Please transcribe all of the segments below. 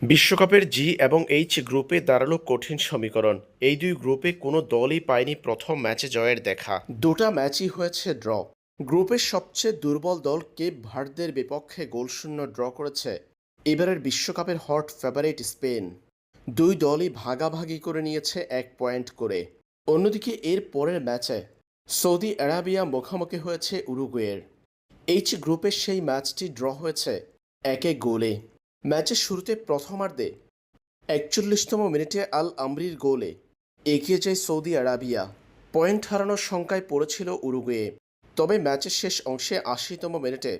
বিশ্বকাপের জি এবং এইচ গ্রুপে দাঁড়ালো কঠিন সমীকরণ। এই দুই গ্রুপে কোনো দলই পায়নি প্রথম ম্যাচে জয়ের দেখা। দুটা ম্যাচই হয়েছে ড্র। গ্রুপের সবচেয়ে দুর্বল দল কেপ ভার্দের বিপক্ষে গোলশূন্য ড্র করেছে এবারের বিশ্বকাপের হট ফেভারিট স্পেন। দুই দলই ভাগাভাগি করে নিয়েছে 1 পয়েন্ট করে। অন্যদিকে এর পরের ম্যাচে সৌদি আরাবিয়া মুখোমুখি হয়েছে উরুগুয়ের। এইচ গ্রুপের সেই ম্যাচটি ড্র হয়েছে 1-1 গোলে। ম্যাচের শুরুতে প্রথমার্ধে 41তম মিনিটে আল আমরির গোলে এগিয়ে যায় সৌদি আরাবিয়া। পয়েন্ট হারানোর শঙ্কায় পড়েছিল উরুগুয়ে, তবে ম্যাচের শেষ অংশে 80তম মিনিটে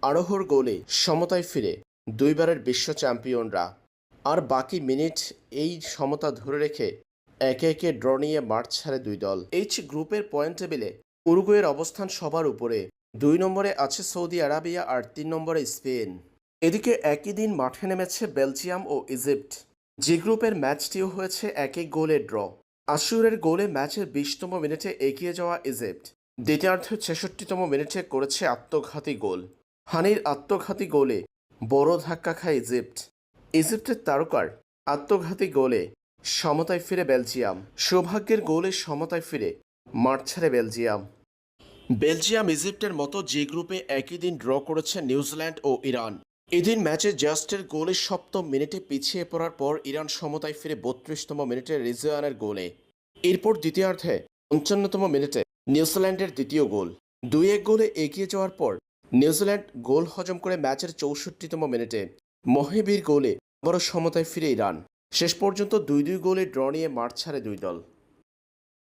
আরোহর গোলে সমতায় ফিরে দুইবারের বিশ্ব চ্যাম্পিয়নরা। আর বাকি মিনিট এই সমতা ধরে রেখে 1-1 ড্র নিয়ে মাঠ ছাড়ে দুই দল। এইচ গ্রুপের পয়েন্ট টেবিলে উরুগুয়ের অবস্থান সবার উপরে। 2 নম্বরে আছে সৌদি আরাবিয়া আর 3 নম্বরে স্পেন। এদিকে একই দিন মাঠে নেমেছে বেলজিয়াম ও ইজিপ্ট। জি গ্রুপের ম্যাচটিও হয়েছে 1-1 গোলে ড্র। আশুরের গোলে ম্যাচের 20তম মিনিটে এগিয়ে যাওয়া ইজিপ্ট দ্বিতীয়ার্ধের 66তম মিনিটে করেছে আত্মঘাতী গোল। হানির আত্মঘাতী গোলে বড় ধাক্কা খায় ইজিপ্ট। ইজিপ্টের তারকার আত্মঘাতী গোলে সমতায় ফিরে বেলজিয়াম। সৌভাগ্যের গোলে সমতায় ফিরে মাঠ ছাড়ে বেলজিয়াম। বেলজিয়াম ইজিপ্টের মতো জি গ্রুপে একই দিন ড্র করেছে নিউজিল্যান্ড ও ইরান। এদিন ম্যাচে জাস্টের গোলে 7ম মিনিটে পিছিয়ে পড়ার পর ইরান সমতায় ফিরে 32তম মিনিটে রিজওয়ানের গোলে। এরপর দ্বিতীয়ার্ধে 55তম মিনিটে নিউজিল্যান্ডের দ্বিতীয় গোল। 2-1 গোলে এগিয়ে যাওয়ার পর নিউজিল্যান্ড গোল হজম করে ম্যাচের 64তম মিনিটে মহিবির গোলে আবারও সমতায় ফিরে ইরান। শেষ পর্যন্ত 2-2 গোলে ড্র নিয়ে মাঠ ছাড়ে দুই দল।